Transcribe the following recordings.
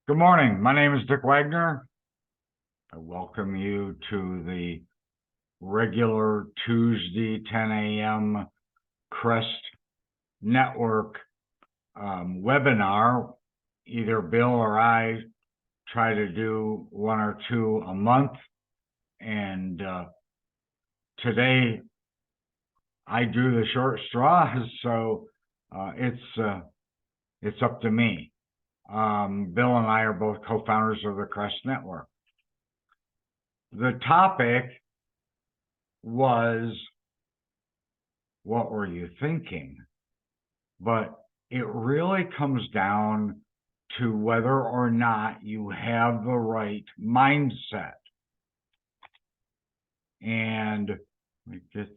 Good morning. My name is Dick Wagner. I welcome you to the regular Tuesday 10 a.m. Crest Network webinar. Either Bill or I try to do one or two a month. And today I drew the short straw, so it's up to me. Bill and I are both co-founders of the Crest Network. The topic was, what were you thinking? But it really comes down to whether or not you have the right mindset. And let me get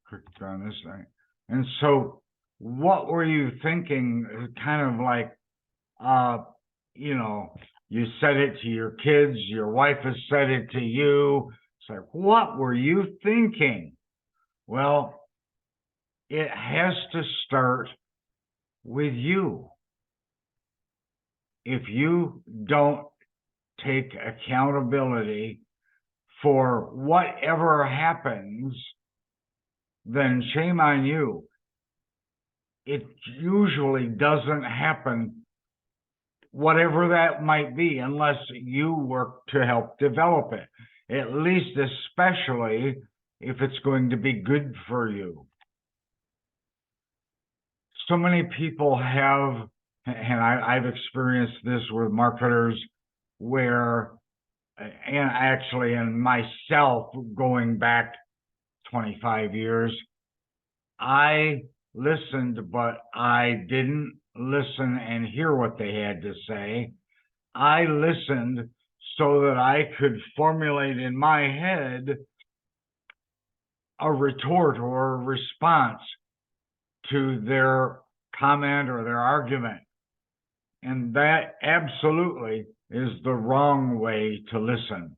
quick on this thing. And so what were you thinking? Kind of like, you said it to your kids, your wife has said it to you. It's like, what were you thinking? Well, it has to start with you. If you don't take accountability for whatever happens, then shame on you. It usually doesn't happen, whatever that might be, unless you work to help develop it, at least especially if it's going to be good for you. So many people have, and I've experienced this with marketers, where, and actually in myself going back 25 years, I listened, but I didn't listen and hear what they had to say. I listened so that I could formulate in my head a retort or a response to their comment or their argument. And that absolutely is the wrong way to listen.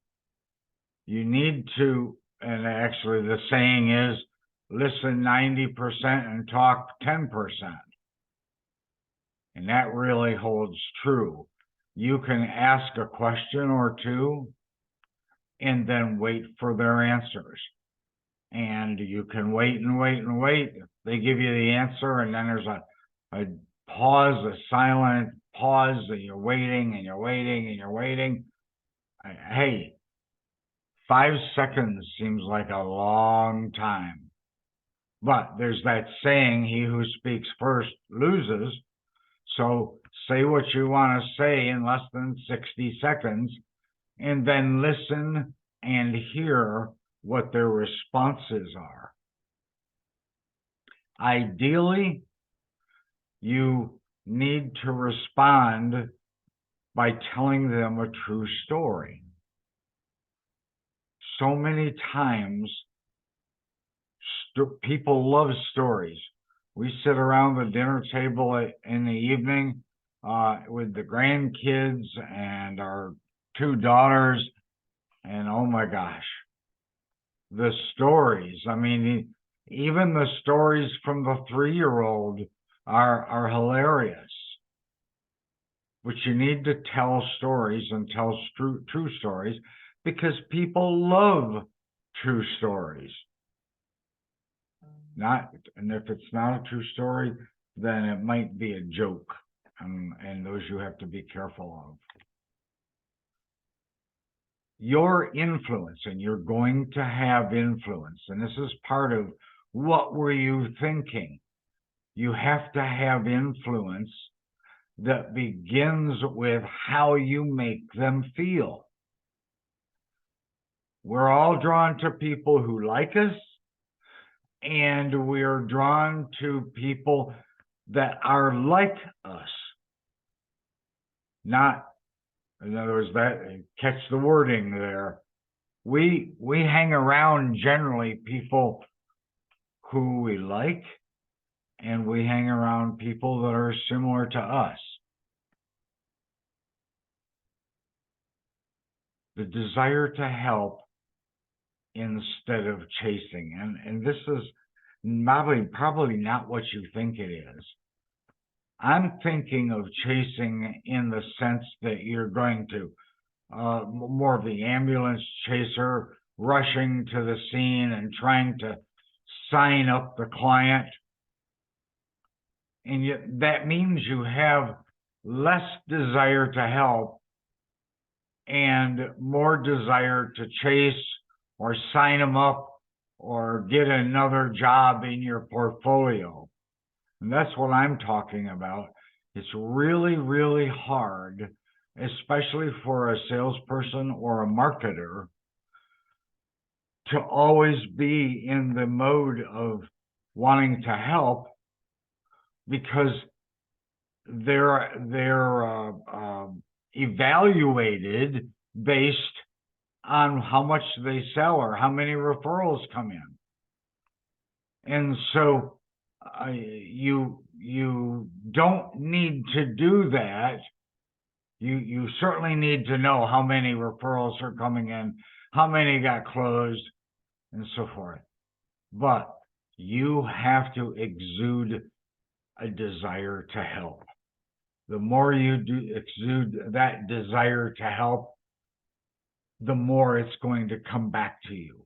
You need to, and actually the saying is, listen 90% and talk 10%. And that really holds true. You can ask a question or two and then wait for their answers. And you can wait and wait and wait. They give you the answer, and then there's a pause, a silent pause, and you're waiting and you're waiting and you're waiting. Hey, 5 seconds seems like a long time. But there's that saying, he who speaks first loses. So say what you want to say in less than 60 seconds, and then listen and hear what their responses are. Ideally, you need to respond by telling them a true story. So many times, people love stories. We sit around the dinner table in the evening with the grandkids and our 2 daughters, and oh my gosh, the stories. I mean, even the stories from the 3-year-old are hilarious. But you need to tell stories and tell true stories, because people love true stories. And if it's not a true story, then it might be a joke, and those you have to be careful of. Your influence, and you're going to have influence, and this is part of what were you thinking. You have to have influence that begins with how you make them feel. We're all drawn to people who like us, and we're drawn to people that are like us. Not, in other words, that, catch the wording there. We hang around generally people who we like, and we hang around people that are similar to us. The desire to help instead of chasing. And this is probably not what you think it is. I'm thinking of chasing in the sense that you're going to more of the ambulance chaser, rushing to the scene and trying to sign up the client. And yet that means you have less desire to help and more desire to chase or sign them up or get another job in your portfolio. And that's what I'm talking about. It's really, really hard, especially for a salesperson or a marketer, to always be in the mode of wanting to help, because they're evaluated based on how much they sell or how many referrals come in. And so you don't need to do that. You certainly need to know how many referrals are coming in, how many got closed, and so forth. But you have to exude a desire to help. The more you exude that desire to help, the more it's going to come back to you.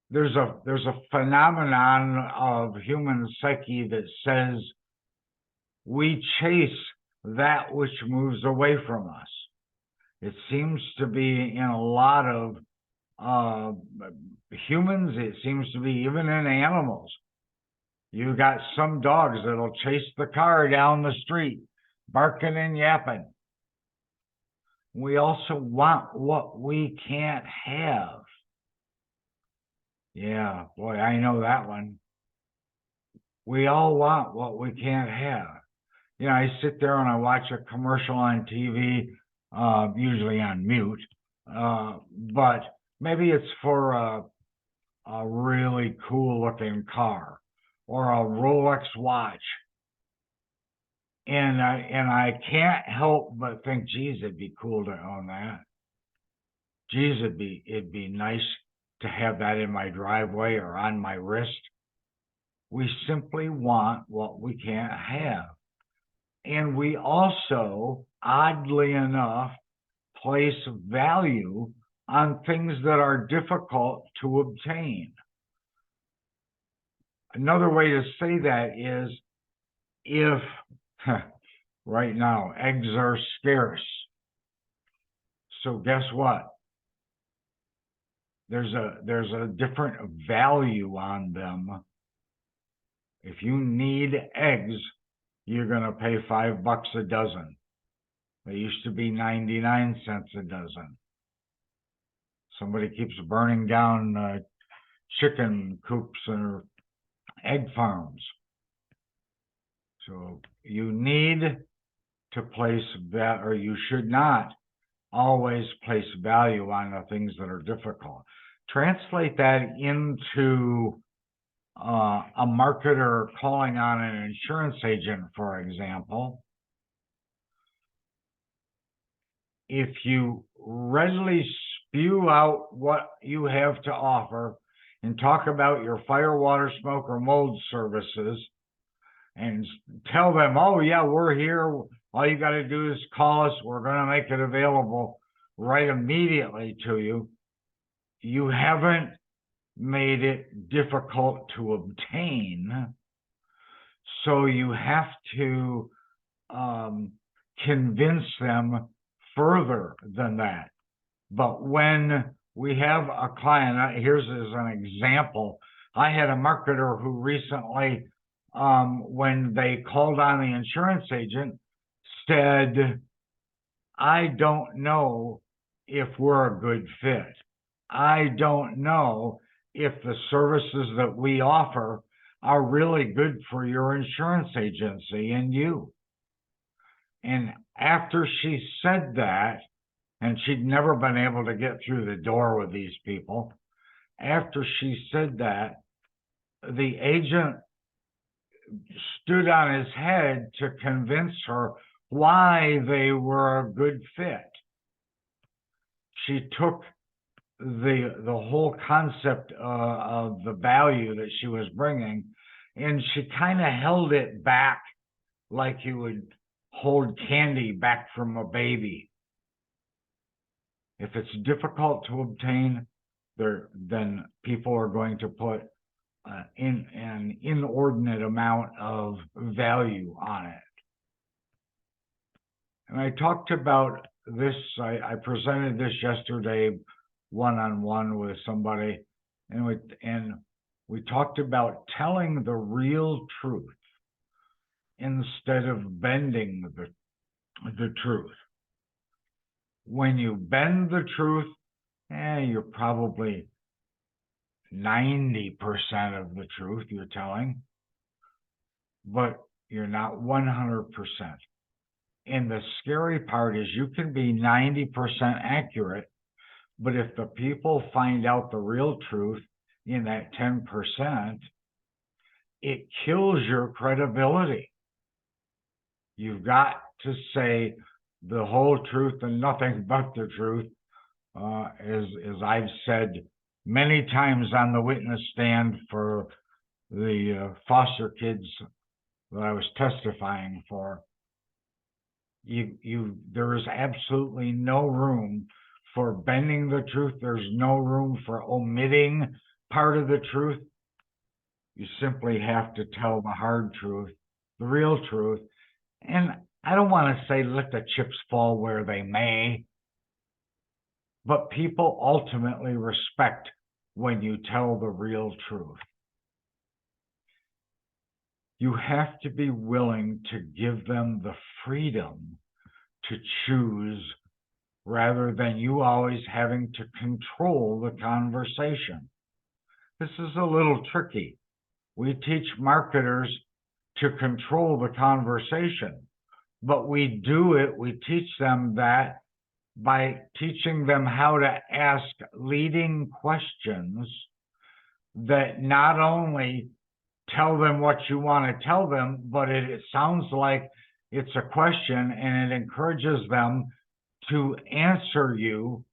There's a phenomenon of human psyche that says we chase that which moves away from us. It seems to be in a lot of humans. It seems to be even in animals. You got some dogs that'll chase the car down the street, barking and yapping. We also want what we can't have. Yeah, boy, I know that one. We all want what we can't have. You know, I sit there and I watch a commercial on TV, usually on mute, but maybe it's for a really cool looking car or a Rolex watch. And I can't help but think, geez, it'd be cool to own that. Geez, it'd be nice to have that in my driveway or on my wrist. We simply want what we can't have. And we also, oddly enough, place value on things that are difficult to obtain. Another way to say that is, if right now eggs are scarce, so guess what? There's a different value on them. If you need eggs, you're going to pay $5 a dozen. They used to be 99 cents a dozen. Somebody keeps burning down chicken coops or egg farms. So you need to place that, or you should not always place value on the things that are difficult. Translate that into a marketer calling on an insurance agent, for example. If you readily spew out what you have to offer and talk about your fire, water, smoke, or mold services, and tell them, oh yeah, we're here. All you got to do is call us. We're going to make it available right immediately to you. You haven't made it difficult to obtain. So you have to convince them further than that. But when we have a client, here's as an example, I had a marketer who recently, when they called on the insurance agent, said, I don't know if we're a good fit. I don't know if the services that we offer are really good for your insurance agency and you. And after she said that, and she'd never been able to get through the door with these people, after she said that, the agent stood on his head to convince her why they were a good fit. She took the whole concept of the value that she was bringing And she kind of held it back like you would hold candy back from a baby. If it's difficult to obtain, then people are going to put in an inordinate amount of value on it. And I talked about this, I presented this yesterday one-on-one with somebody, and we talked about telling the real truth instead of bending the truth. When you bend the truth, you're probably 90% of the truth you're telling, but you're not 100%. And the scary part is you can be 90% accurate, but if the people find out the real truth in that 10%, it kills your credibility. You've got to say the whole truth and nothing but the truth, as I've said many times on the witness stand for the foster kids that I was testifying for. There is absolutely no room for bending the truth. There's no room for omitting part of the truth. You simply have to tell the hard truth, the real truth. And I don't want to say let the chips fall where they may, but people ultimately respect when you tell the real truth. You have to be willing to give them the freedom to choose rather than you always having to control the conversation. This is a little tricky. We teach marketers to control the conversation, but we teach them that by teaching them how to ask leading questions that not only tell them what you want to tell them, but it sounds like it's a question and it encourages them to answer you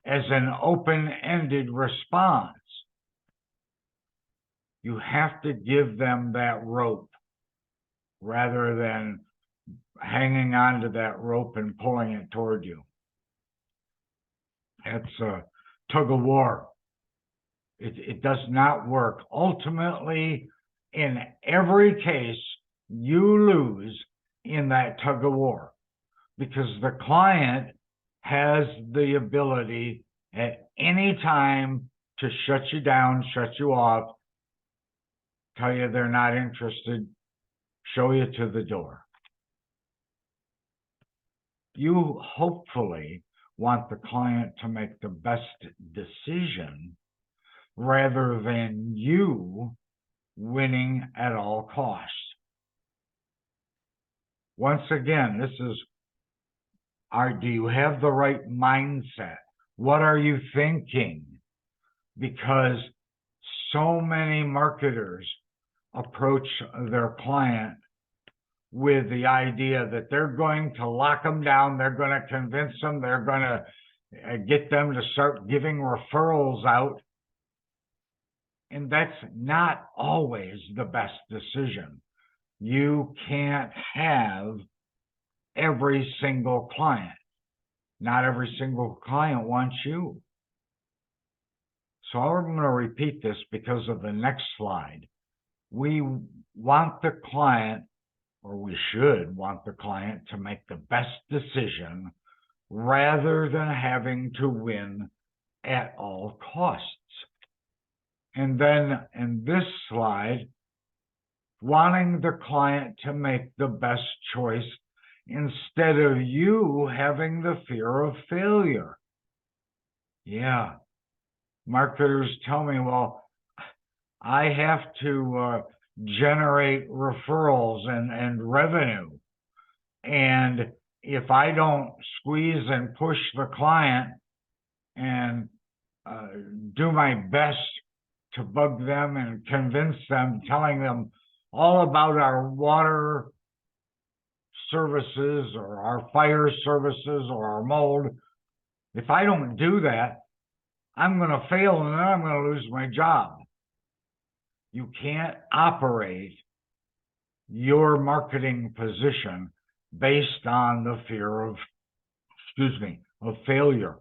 as an open-ended response. You have to give them that rope rather than hanging on to that rope and pulling it toward you. It's a tug of war. It does not work. Ultimately, in every case, you lose in that tug of war because the client has the ability at any time to shut you down, shut you off, tell you they're not interested, show you to the door. You hopefully want the client to make the best decision rather than you winning at all costs. Once again, this is, do you have the right mindset? What are you thinking? Because so many marketers approach their client with the idea that they're going to lock them down, they're going to convince them, they're going to get them to start giving referrals out. And that's not always the best decision. You can't have every single client. Not every single client wants you. So I'm going to repeat this because of the next slide. We want the client, or we should want the client to make the best decision rather than having to win at all costs. And then in this slide, wanting the client to make the best choice instead of you having the fear of failure. Yeah, marketers tell me, well, I have to generate referrals and revenue. And if I don't squeeze and push the client and do my best to bug them and convince them, telling them all about our water services or our fire services or our mold, if I don't do that, I'm going to fail and then I'm going to lose my job. You can't operate your marketing position based on the fear of, of failure.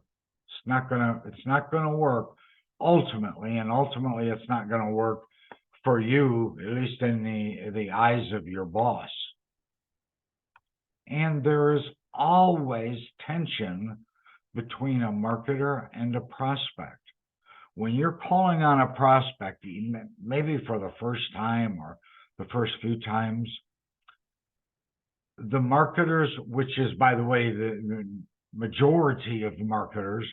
It's not gonna work ultimately, and ultimately it's not gonna work for you, at least in the eyes of your boss. And there is always tension between a marketer and a prospect. When you're calling on a prospect, maybe for the first time or the first few times, the marketers, which is, by the way, the majority of marketers,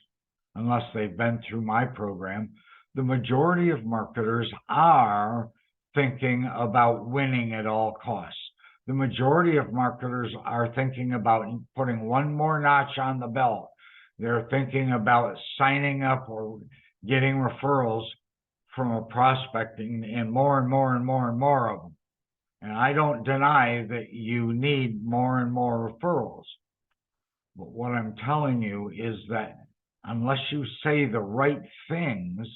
unless they've been through my program, the majority of marketers are thinking about winning at all costs. The majority of marketers are thinking about putting one more notch on the belt. They're thinking about signing up or getting referrals from a prospecting, and more and more and more and more of them. And I don't deny that you need more and more referrals. But what I'm telling you is that unless you say the right things,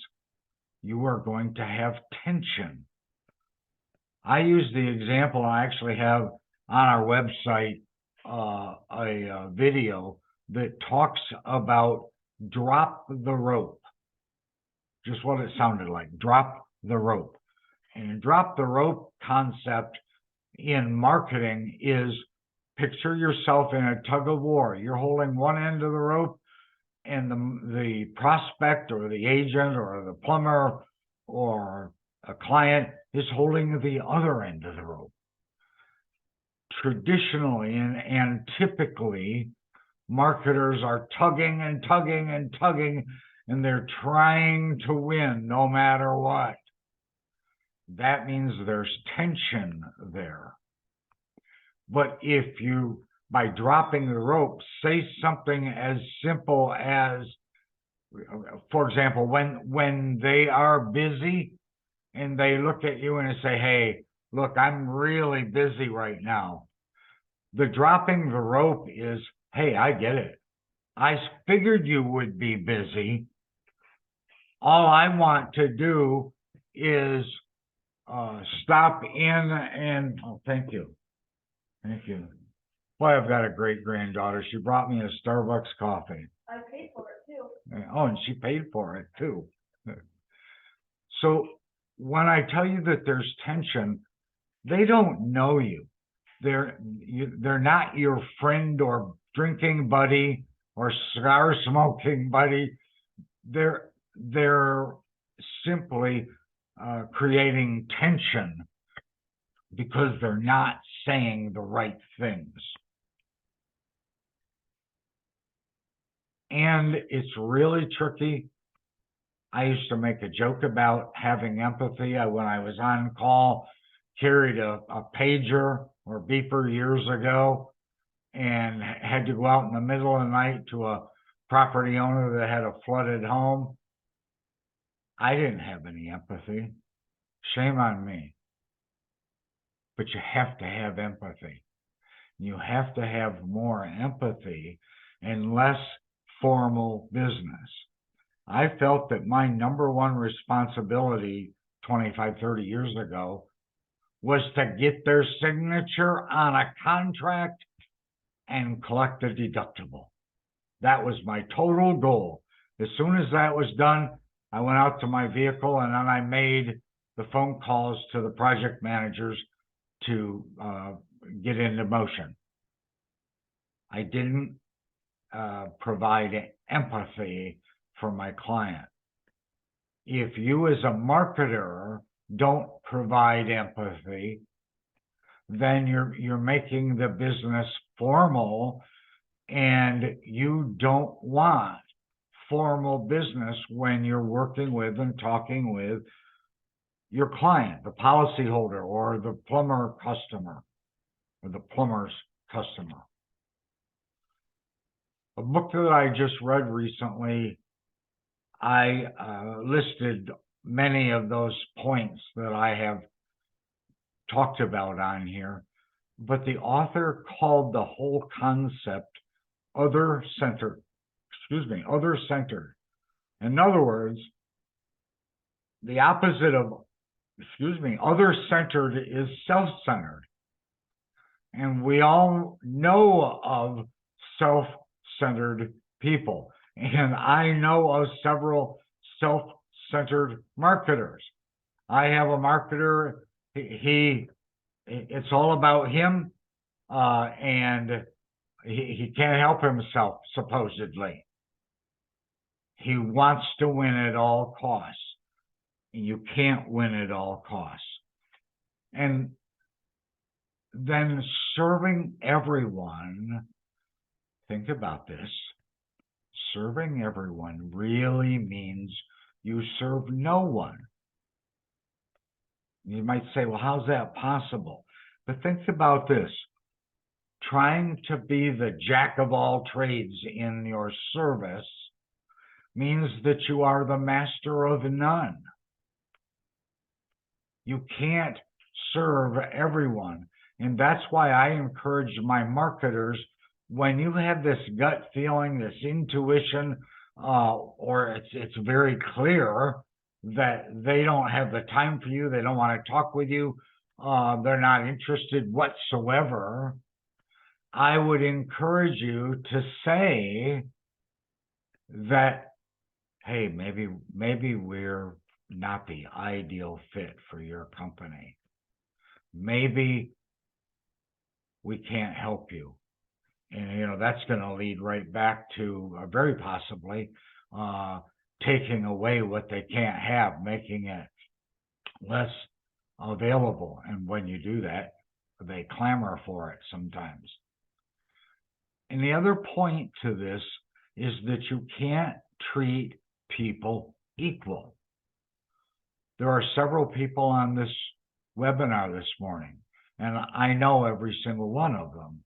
you are going to have tension. I use the example, I actually have on our website a video that talks about drop the rope. Just what it sounded like, drop the rope. And drop the rope concept in marketing is, picture yourself in a tug of war. You're holding one end of the rope, and the prospect or the agent or the plumber or a client is holding the other end of the rope. Traditionally and typically, marketers are tugging and tugging and tugging, and they're trying to win no matter what. That means there's tension there. But if you, by dropping the rope, say something as simple as, for example, when they are busy and they look at you and say, hey, look, I'm really busy right now. The dropping the rope is, hey, I get it. I figured you would be busy. All I want to do is stop in and, oh, thank you. Thank you. Boy, I've got a great granddaughter. She brought me a Starbucks coffee. I paid for it too. Oh, and she paid for it too. So when I tell you that there's tension, they don't know you. They're not your friend or drinking buddy or cigar smoking buddy. They're simply creating tension because they're not saying the right things. And it's really tricky. I used to make a joke about having empathy. When I was on call, carried a pager or beeper years ago, and had to go out in the middle of the night to a property owner that had a flooded home. I didn't have any empathy. Shame on me. But you have to have empathy. You have to have more empathy and less formal business. I felt that my number one responsibility 25, 30 years ago was to get their signature on a contract and collect the deductible. That was my total goal. As soon as that was done, I went out to my vehicle and then I made the phone calls to the project managers to get into motion. I didn't provide empathy for my client. If you as a marketer don't provide empathy, then you're making the business formal, and you don't want formal business when you're working with and talking with your client, the policyholder or the plumber customer or the plumber's customer. A book that I just read recently, I listed many of those points that I have talked about on here, but the author called the whole concept other-centered. Other-centered. In other words, the opposite of other-centered is self-centered. And we all know of self-centered people. And I know of several self-centered marketers. I have a marketer, it's all about him, and he can't help himself, supposedly. He wants to win at all costs. And you can't win at all costs. And then serving everyone, think about this. Serving everyone really means you serve no one. You might say, well, how's that possible? But think about this. Trying to be the jack of all trades in your service means that you are the master of none. You can't serve everyone. And that's why I encourage my marketers, when you have this gut feeling, this intuition, or it's very clear that they don't have the time for you, they don't want to talk with you, they're not interested whatsoever, I would encourage you to say that, hey, maybe we're not the ideal fit for your company. Maybe we can't help you. And, that's going to lead right back to very possibly taking away what they can't have, making it less available. And when you do that, they clamor for it sometimes. And the other point to this is that you can't treat people equal. There are several people on this webinar this morning, and I know every single one of them.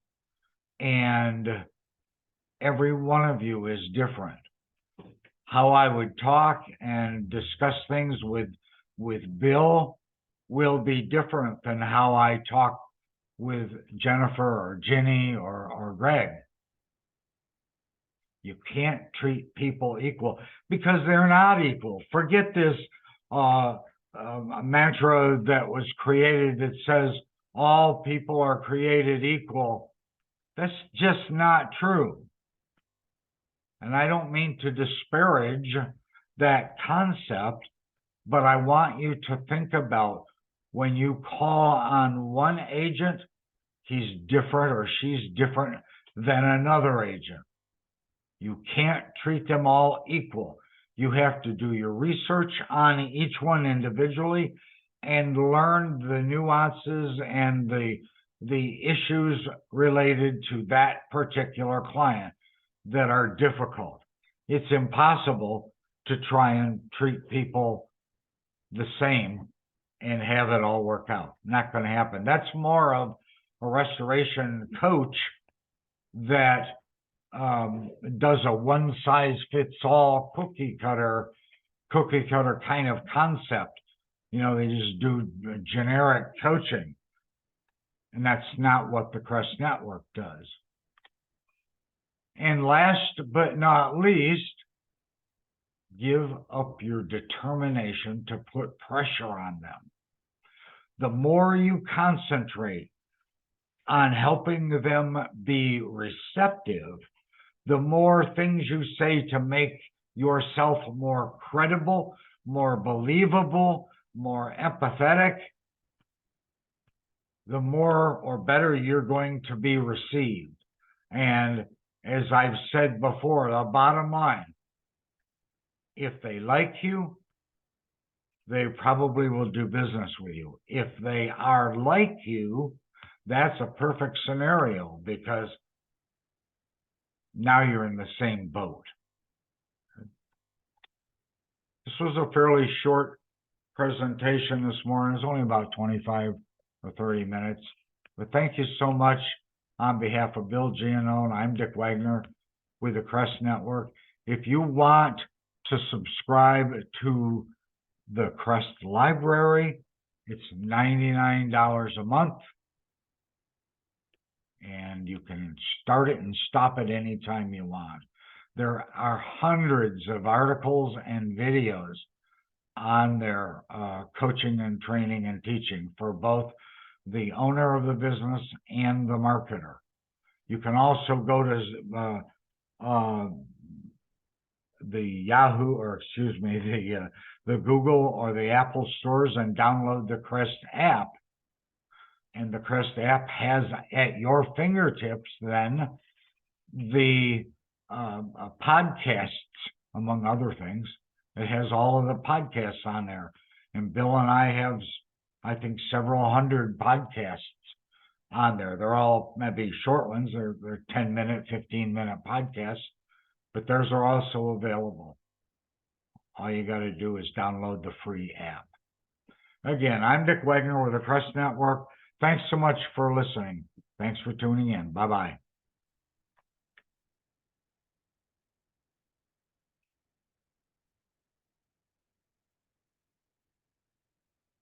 And every one of you is different. How I would talk and discuss things with Bill will be different than how I talk with Jennifer or Ginny or Greg. You can't treat people equal because they're not equal. Forget this mantra that was created that says all people are created equal. That's just not true. And I don't mean to disparage that concept, but I want you to think about when you call on one agent, he's different or she's different than another agent. You can't treat them all equal. You have to do your research on each one individually and learn the nuances and the issues related to that particular client that are difficult. It's impossible to try and treat people the same and have it all work out. Not going to happen. That's more of a restoration coach that does a one-size-fits-all cookie cutter kind of concept. They just do generic coaching. And that's not what the Crest Network does. And last but not least, give up your determination to put pressure on them. The more you concentrate on helping them be receptive, the more things you say to make yourself more credible, more believable, more empathetic, the more or better you're going to be received. And as I've said before, the bottom line, if they like you, they probably will do business with you. If they are like you, that's a perfect scenario because now you're in the same boat. This was a fairly short presentation this morning. It's only about 25 or 30 minutes. But thank you so much on behalf of Bill Giannone. I'm Dick Wagner with the Crest Network. If you want to subscribe to the Crest Library, it's $99 a month. And you can start it and stop it anytime you want. There are hundreds of articles and videos on there, coaching and training and teaching for both the owner of the business and the marketer. You can also go to the Yahoo, or excuse me, the Google or the Apple stores and download the Crest app. And the Crest app has at your fingertips then the podcasts, among other things. It has all of the podcasts on there. And Bill and I have, I think, several hundred podcasts on there. They're all maybe short ones. They're 10-minute, 15-minute podcasts, but theirs are also available. All you got to do is download the free app. Again, I'm Dick Wagner with the Crest Network. Thanks so much for listening. Thanks for tuning in. Bye-bye.